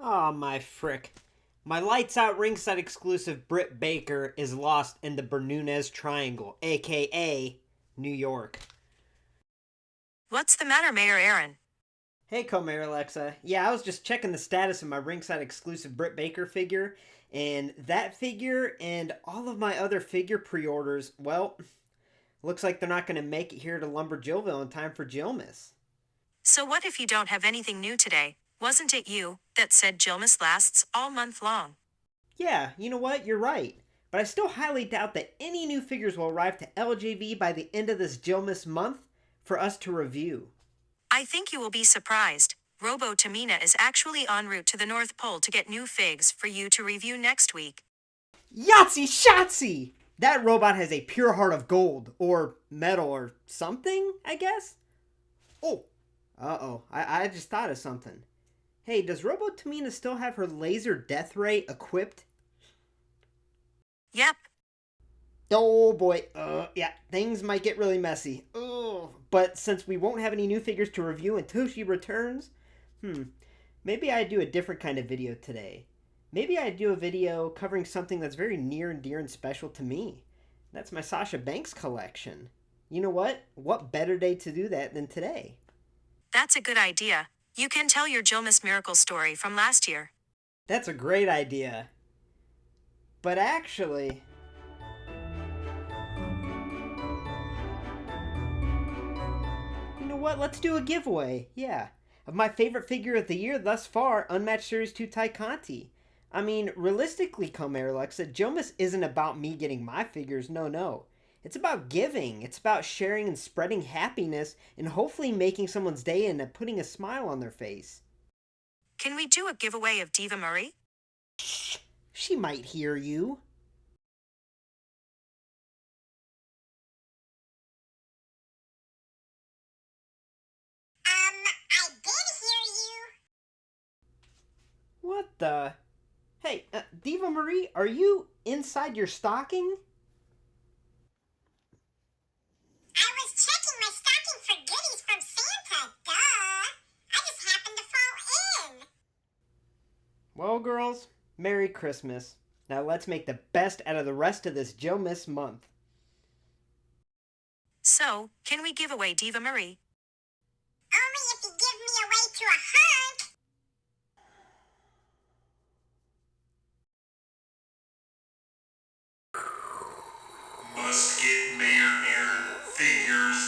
Aw, my frick. My lights out ringside exclusive Britt Baker is lost in the Bermudez Triangle, aka New York. What's the matter, Mayor Aaron? Hey, Co-Mayor Alexa. Yeah, I was just checking the status of my ringside exclusive Britt Baker figure, and that figure and all of my other figure pre-orders, well, looks like they're not going to make it here to LumberJillville in time for Jillmas. So what if you don't have anything new today? Wasn't it you that said Jillmas lasts all month long? Yeah, you know what? You're right. But I still highly doubt that any new figures will arrive to LJV by the end of this Jillmas month for us to review. I think you will be surprised. Robo Tamina is actually en route to the North Pole to get new figs for you to review next week. Yahtzee Shotzi! That robot has a pure heart of gold, or metal, or something, I guess? Oh, uh-oh, I just thought of something. Hey, does Robo Tamina still have her laser death ray equipped? Yep. Oh boy, yeah, things might get really messy. Oh, but since we won't have any new figures to review until she returns, maybe I do a different kind of video today. Maybe I do a video covering something that's very near and dear and special to me. That's my Sasha Banks collection. You know what? What better day to do that than today? That's a good idea. You can tell your Jillmas miracle story from last year. That's a great idea. But actually, you know what? Let's do a giveaway. Yeah. Of my favorite figure of the year thus far, Unmatched Series 2 Tay Conti. I mean, realistically, Comer Alexa, Jillmas isn't about me getting my figures. No. It's about giving. It's about sharing and spreading happiness and hopefully making someone's day and putting a smile on their face. Can we do a giveaway of Diva Marie? Shh. She might hear you. I did hear you. What the? Hey, Diva Marie, are you inside your stocking? I was checking my stocking for goodies from Santa, duh. I just happened to fall in. Well, girls, Merry Christmas. Now let's make the best out of the rest of this Jillmas month. So, can we give away Diva Marie? Only if you give me away to a hunk. Must get Mayor Aaron figures.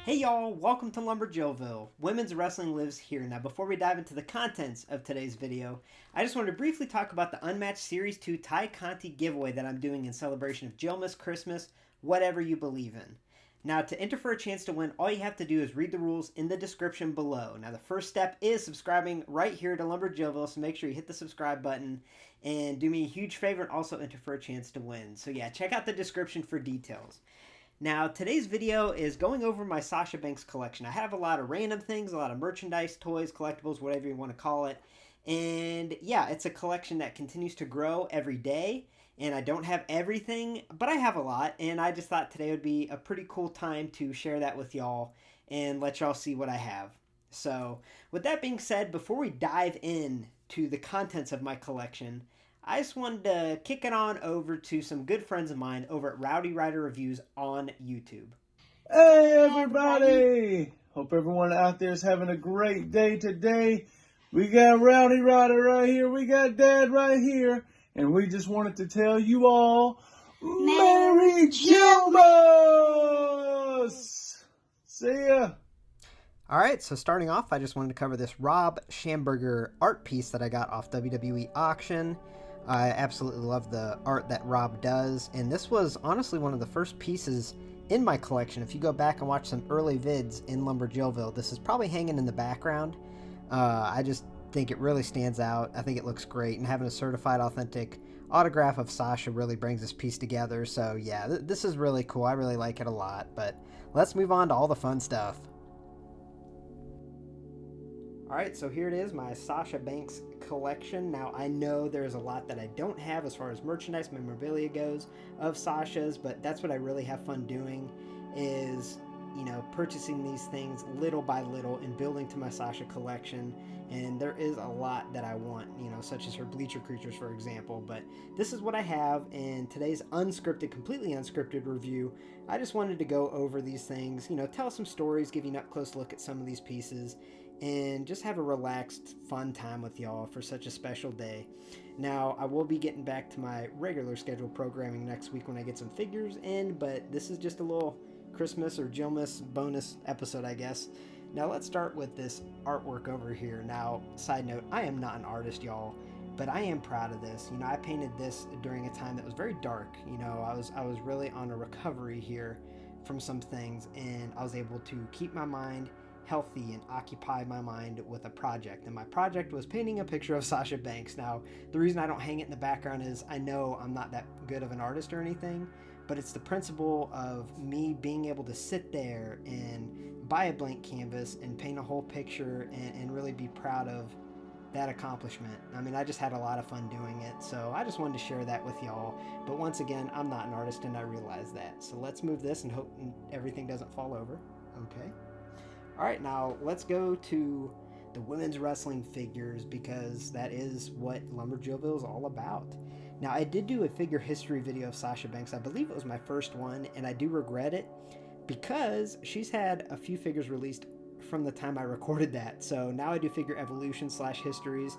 Hey y'all, welcome to LumberJillville. Women's wrestling lives here. Now before we dive into the contents of today's video, I just wanted to briefly talk about the Unmatched Series 2 Tay Conti giveaway that I'm doing in celebration of Jillmas, Christmas, whatever you believe in. Now to enter for a chance to win, all you have to do is read the rules in the description below. Now the first step is subscribing right here to LumberJillville, so make sure you hit the subscribe button and do me a huge favor and also enter for a chance to win. So yeah, check out the description for details. Now, today's video is going over my Sasha Banks collection. I have a lot of random things, a lot of merchandise, toys, collectibles, whatever you want to call it. And yeah, it's a collection that continues to grow every day. And I don't have everything, but I have a lot. And I just thought today would be a pretty cool time to share that with y'all and let y'all see what I have. So, with that being said, before we dive in to the contents of my collection, I just wanted to kick it on over to some good friends of mine over at RYDER Reviews on YouTube. Hey everybody! Hope everyone out there is having a great day today. We got Rowdy Ryder right here, we got Dad right here, and we just wanted to tell you all, Merry Jillmas! See ya! Alright, so starting off, I just wanted to cover this Rob Schamberger art piece that I got off WWE Auction. I absolutely love the art that Rob does, and this was honestly one of the first pieces in my collection. If you go back and watch some early vids in LumberJillville, this is probably hanging in the background. I just think it really stands out. I think it looks great, and having a certified authentic autograph of Sasha really brings this piece together. So yeah, this is really cool. I really like it a lot, but let's move on to all the fun stuff. Alright, so here it is, my Sasha Banks collection. Now, I know there's a lot that I don't have as far as merchandise, memorabilia goes of Sasha's, but that's what I really have fun doing is, purchasing these things little by little and building to my Sasha collection. And there is a lot that I want, such as her Bleacher Creatures, for example. But this is what I have in today's unscripted, completely unscripted review. I just wanted to go over these things, tell some stories, give you an up-close look at some of these pieces, and just have a relaxed, fun time with y'all for such a special day. Now, I will be getting back to my regular scheduled programming next week when I get some figures in, but this is just a little Christmas or Jillmas bonus episode, I guess. Now, let's start with this artwork over here. Now, side note, I am not an artist, y'all, but I am proud of this. I painted this during a time that was very dark. I was really on a recovery here from some things, and I was able to keep my mind healthy and occupy my mind with a project. And my project was painting a picture of Sasha Banks. Now, the reason I don't hang it in the background is I know I'm not that good of an artist or anything, but it's the principle of me being able to sit there and buy a blank canvas and paint a whole picture and really be proud of that accomplishment. I mean, I just had a lot of fun doing it, so I just wanted to share that with y'all. But once again, I'm not an artist, and I realize that. So let's move this and hope everything doesn't fall over. Okay. All right, now let's go to the women's wrestling figures, because that is what LumberJillville is all about. Now, I did do a figure history video of Sasha Banks. I believe it was my first one, and I do regret it because she's had a few figures released from the time I recorded that. So now I do figure evolution / histories.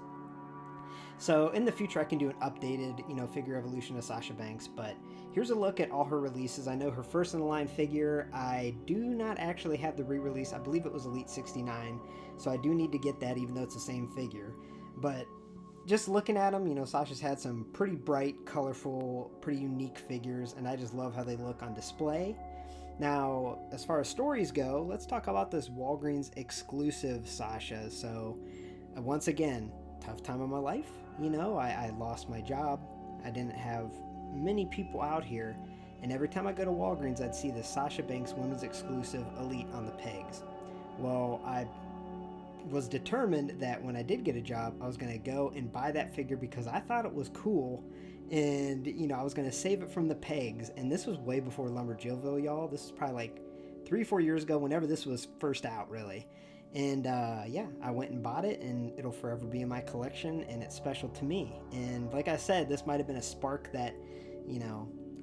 So in the future, I can do an updated, figure evolution of Sasha Banks. But here's a look at all her releases. I know her first in the line figure, I do not actually have the re-release. I believe it was Elite 69. So I do need to get that, even though it's the same figure. But just looking at them, Sasha's had some pretty bright, colorful, pretty unique figures. And I just love how they look on display. Now, as far as stories go, let's talk about this Walgreens exclusive Sasha. So once again, tough time of my life. I lost my job. I didn't have many people out here, and every time I go to Walgreens, I'd see the Sasha Banks women's exclusive Elite on the pegs. Well, I was determined that when I did get a job, I was going to go and buy that figure because I thought it was cool, and I was going to save it from the pegs. And this was way before LumberJillville, y'all. This is probably like 3-4 years ago, whenever this was first out, really. And I went and bought it, and it'll forever be in my collection, and it's special to me. And like I said, this might have been a spark that,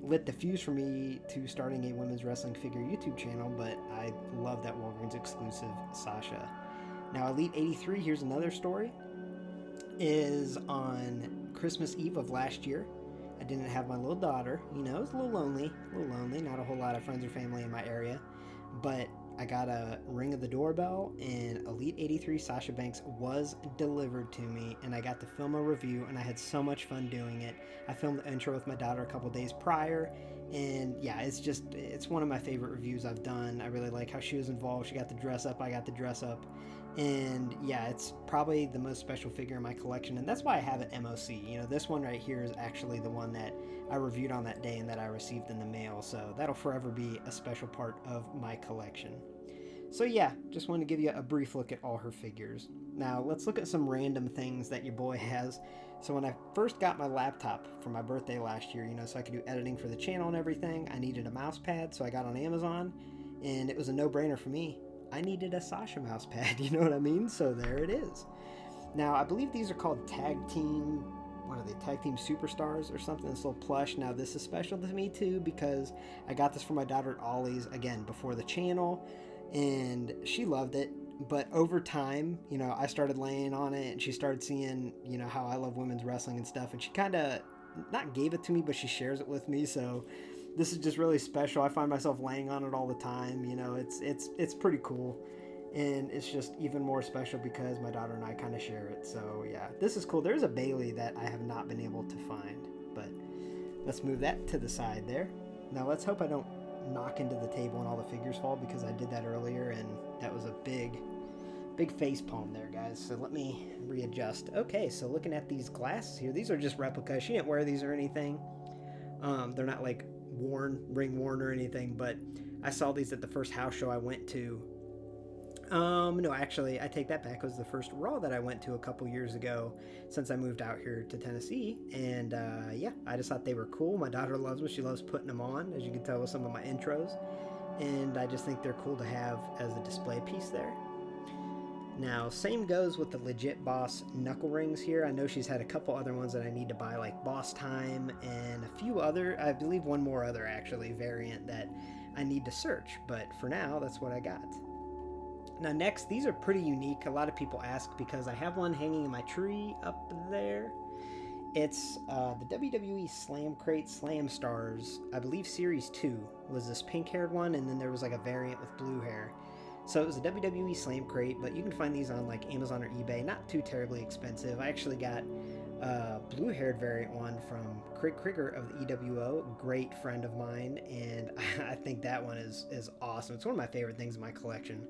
lit the fuse for me to starting a women's wrestling figure YouTube channel, but I love that Walgreens exclusive Sasha. Now, Elite 83, here's another story, is on Christmas Eve of last year. I didn't have my little daughter, it was a little lonely, not a whole lot of friends or family in my area, but I got a ring of the doorbell, and Elite 83 Sasha Banks was delivered to me, and I got to film a review, and I had so much fun doing it. I filmed the intro with my daughter a couple days prior, and yeah, it's one of my favorite reviews I've done. I really like how she was involved. She got to dress up, I got to dress up, and yeah, it's probably the most special figure in my collection, and that's why I have it MOC. This one right here is actually the one that I reviewed on that day and that I received in the mail, so that'll forever be a special part of my collection. So yeah, just wanted to give you a brief look at all her figures. Now, let's look at some random things that your boy has. So when I first got my laptop for my birthday last year, so I could do editing for the channel and everything, I needed a mouse pad, so I got on Amazon, and it was a no-brainer for me. I needed a Sasha mouse pad, you know what I mean? So there it is. Now, I believe these are called Tag Team Superstars or something, this little plush. Now, this is special to me too because I got this for my daughter at Ollie's, again, before the channel, and she loved it. But over time, I started laying on it, and she started seeing, how I love women's wrestling and stuff, and she kind of not gave it to me, but she shares it with me, so this is just really special. I find myself laying on it all the time. It's pretty cool, and it's just even more special because my daughter and I kind of share it. So yeah, this is cool. There's a Bailey that I have not been able to find, but let's move that to the side there. Now let's hope I don't knock into the table and all the figures fall, because I did that earlier and that was a big face palm there, guys. So let me readjust. Okay, so looking at these glasses here, these are just replicas. She didn't wear these or anything. They're not like ring worn or anything, but I saw these at the first house show I went to No, actually, I take that back. It was the first Raw that I went to a couple years ago since I moved out here to Tennessee. And yeah, I just thought they were cool. My daughter loves them. She loves putting them on, as you can tell with some of my intros. And I just think they're cool to have as a display piece there. Now, same goes with the Legit Boss knuckle rings here. I know she's had a couple other ones that I need to buy, like Boss Time and a few other, I believe one more other actually, variant that I need to search. But for now, that's what I got. Now next, these are pretty unique. A lot of people ask because I have one hanging in my tree up there. It's the WWE Slam Crate Slam Stars. I believe Series 2 was this pink-haired one, and then there was like a variant with blue hair. So it was a WWE Slam Crate, but you can find these on like Amazon or eBay. Not too terribly expensive. I actually got a blue-haired variant one from Craig Krieger of the EWO, great friend of mine, and I think that one is awesome. It's one of my favorite things in my collection.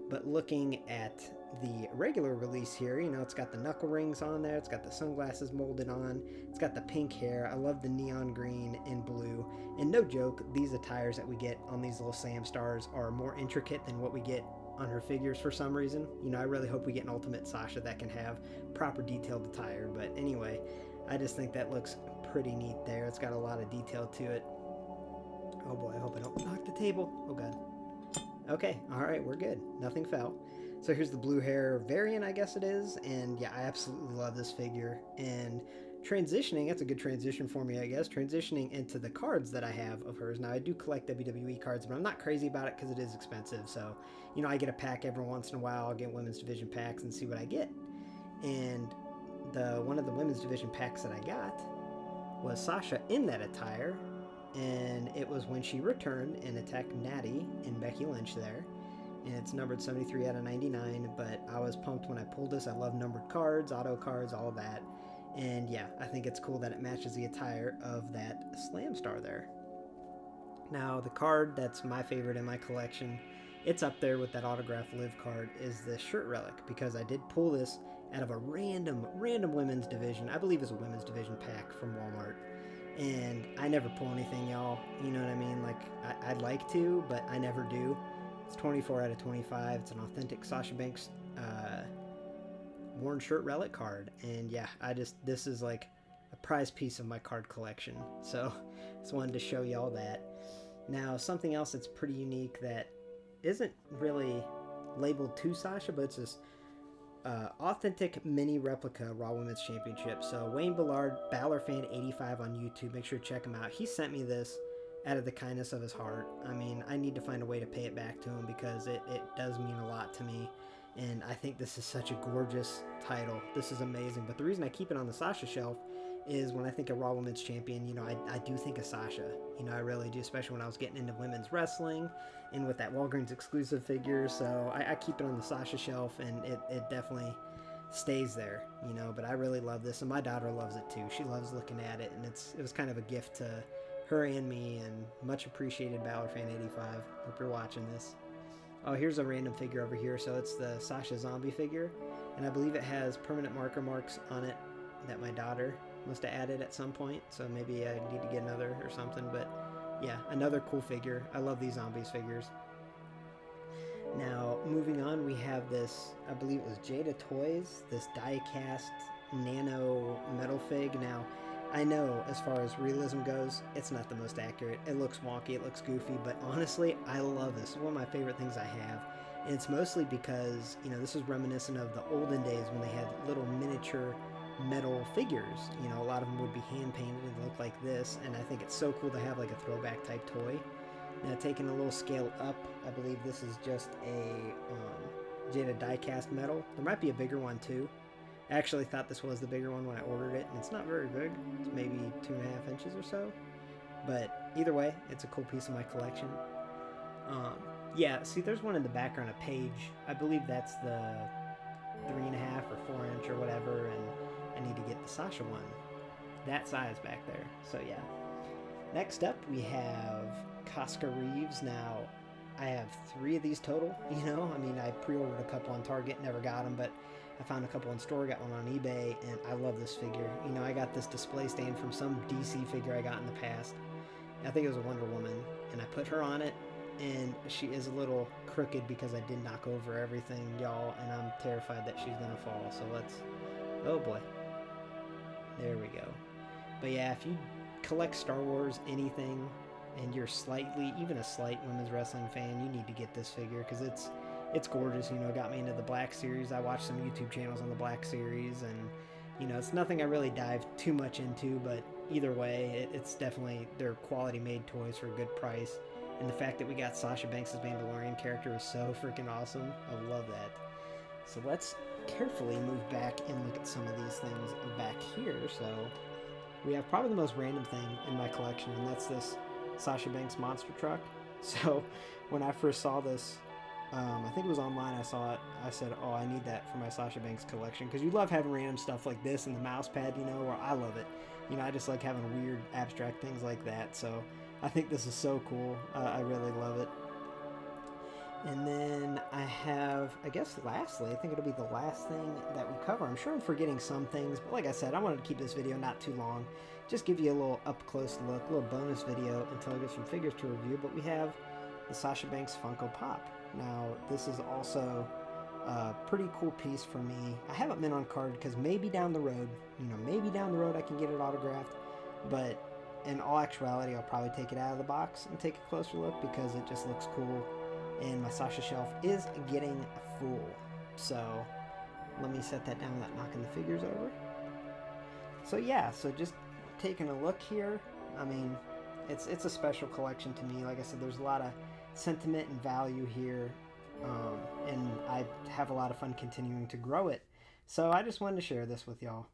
But looking at the regular release here, you know, it's got the knuckle rings on there, it's got the sunglasses molded on, it's got the pink hair. I love the neon green and blue. And no joke, these attires that we get on these little Sam Stars are more intricate than what we get on her figures for some reason. You know, I really hope we get an Ultimate Sasha that can have proper detailed attire. But anyway, I just think that looks pretty neat there. It's got a lot of detail to it. Oh boy, I hope I don't knock the table. Oh god. Okay, alright, we're good. Nothing fell. So here's the blue hair variant, I guess it is. And yeah, I absolutely love this figure. And transitioning, that's a good transition for me, I guess. Transitioning into the cards that I have of hers. Now, I do collect WWE cards, but I'm not crazy about it because it is expensive. So, you know, I get a pack every once in a while. I'll get women's division packs and see what I get. And one of the women's division packs that I got was Sasha in that attire. And it was when she returned and attacked Natty and Becky Lynch there. And it's numbered 73 out of 99, but I was pumped when I pulled this. I love numbered cards, auto cards, all that. And yeah, I think it's cool that it matches the attire of that Slam Star there. Now, the card that's my favorite in my collection, it's up there with that autograph live card, is the shirt relic, because I did pull this out of a random women's division. I believe it's a women's division pack from Walmart. And I never pull anything, y'all. You know what I mean? Like, I'd like to, but I never do. It's 24 out of 25. It's an authentic Sasha Banks worn shirt relic card. And yeah, this is like a prize piece of my card collection. So, just wanted to show y'all that. Now, something else that's pretty unique that isn't really labeled to Sasha, but it's this authentic mini replica Raw Women's Championship. So Wayne Ballard, Balor Fan 85 on YouTube. Make sure to check him out. He sent me this out of the kindness of his heart. I mean, I need to find a way to pay it back to him because it does mean a lot to me. And I think this is such a gorgeous title. This is amazing. But the reason I keep it on the Sasha shelf is when I think of Raw Women's Champion, you know, I do think of Sasha. You know, I really do, especially when I was getting into women's wrestling and with that Walgreens exclusive figure. So I keep it on the Sasha shelf, and it definitely stays there, you know. But I really love this, and my daughter loves it too. She loves looking at it, and it was kind of a gift to her and me, and much appreciated, Balor Fan 85. Hope you're watching this. Oh, here's a random figure over here. So it's the Sasha Zombie figure, and I believe it has permanent marker marks on it that my daughter must have added at some point, so maybe I need to get another or something. But yeah, another cool figure. I love these zombies figures. Now, moving on, we have this, I believe it was Jada Toys, this die-cast nano metal fig. Now, I know as far as realism goes, it's not the most accurate. It looks wonky, it looks goofy, but honestly, I love this. It's one of my favorite things I have. And it's mostly because, you know, this is reminiscent of the olden days when they had little miniature metal figures. You know, a lot of them would be hand painted and look like this, and I think it's so cool to have like a throwback type toy. Now, taking a little scale up, I believe this is just a Jada die-cast metal. There might be a bigger one too. I actually thought this was the bigger one when I ordered it, and it's not very big. It's maybe 2.5 inches or so. But either way, it's a cool piece of my collection. Yeah, see, there's one in the background, a page. I believe that's the 3.5 or 4 inch or whatever, and I need to get the Sasha one. That size back there. So yeah. Next up, we have Casca Reeves. Now, I have 3 of these total, you know. I mean, I pre-ordered a couple on Target, never got them, but I found a couple in store, got one on eBay, and I love this figure. You know, I got this display stand from some DC figure I got in the past. I think it was a Wonder Woman, and I put her on it, and she is a little crooked because I did knock over everything, y'all, and I'm terrified that she's gonna fall. So let's, oh boy, there we go. But yeah, if you collect Star Wars anything and you're slightly, even a slight women's wrestling fan, you need to get this figure because it's gorgeous. You know, it got me into the Black Series. I watched some YouTube channels on the Black Series, and you know, it's nothing I really dive too much into, but either way, it's definitely, they're quality made toys for a good price. And the fact that we got Sasha Banks' Mandalorian character is so freaking awesome. I love that. So let's carefully move back and look at some of these things back here. So we have probably the most random thing in my collection, and that's this Sasha Banks monster truck. So when I first saw this, I think it was online, I saw it, I said, oh, I need that for my Sasha Banks collection, because you love having random stuff like this and the mouse pad, you know, or I love it. You know, I just like having weird abstract things like that, so I think this is so cool. I really love it. And then I have, I guess lastly, I think it'll be the last thing that we cover. I'm sure I'm forgetting some things, but like I said, I wanted to keep this video not too long. Just give you a little up-close look, a little bonus video until I get some figures to review. But we have the Sasha Banks Funko Pop. Now, this is also a pretty cool piece for me. I haven't been on card because maybe down the road, I can get it autographed. But in all actuality, I'll probably take it out of the box and take a closer look because it just looks cool. And my Sasha shelf is getting full. So let me set that down without knocking the figures over. So yeah, so just taking a look here, I mean, it's a special collection to me. Like I said, there's a lot of sentiment and value here, and I have a lot of fun continuing to grow it. So I just wanted to share this with y'all.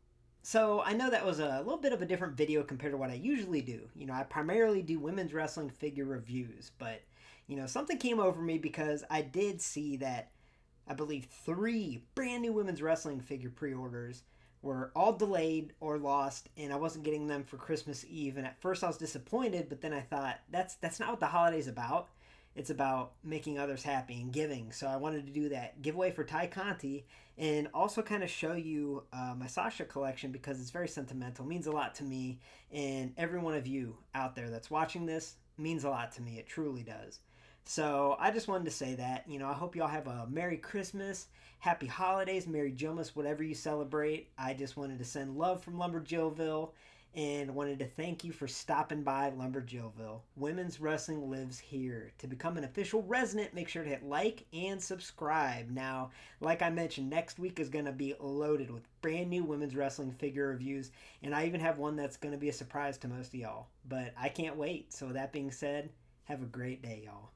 So I know that was a little bit of a different video compared to what I usually do. You know, I primarily do women's wrestling figure reviews, but you know, something came over me because I did see that I believe 3 brand new women's wrestling figure pre-orders were all delayed or lost, and I wasn't getting them for Christmas Eve. And at first I was disappointed, but then I thought that's not what the holiday's about. It's about making others happy and giving. So I wanted to do that giveaway for Tay Conti and also kind of show you my Sasha collection because it's very sentimental. It means a lot to me, and every one of you out there that's watching this means a lot to me. It truly does. So I just wanted to say that, you know, I hope y'all have a Merry Christmas, Happy Holidays, Merry Jillmas, whatever you celebrate. I just wanted to send love from LumberJillville and wanted to thank you for stopping by LumberJillville. Women's wrestling lives here. To become an official resident, make sure to hit like and subscribe. Now, like I mentioned, next week is going to be loaded with brand new women's wrestling figure reviews, and I even have one that's going to be a surprise to most of y'all. But I can't wait. So with that being said, have a great day, y'all.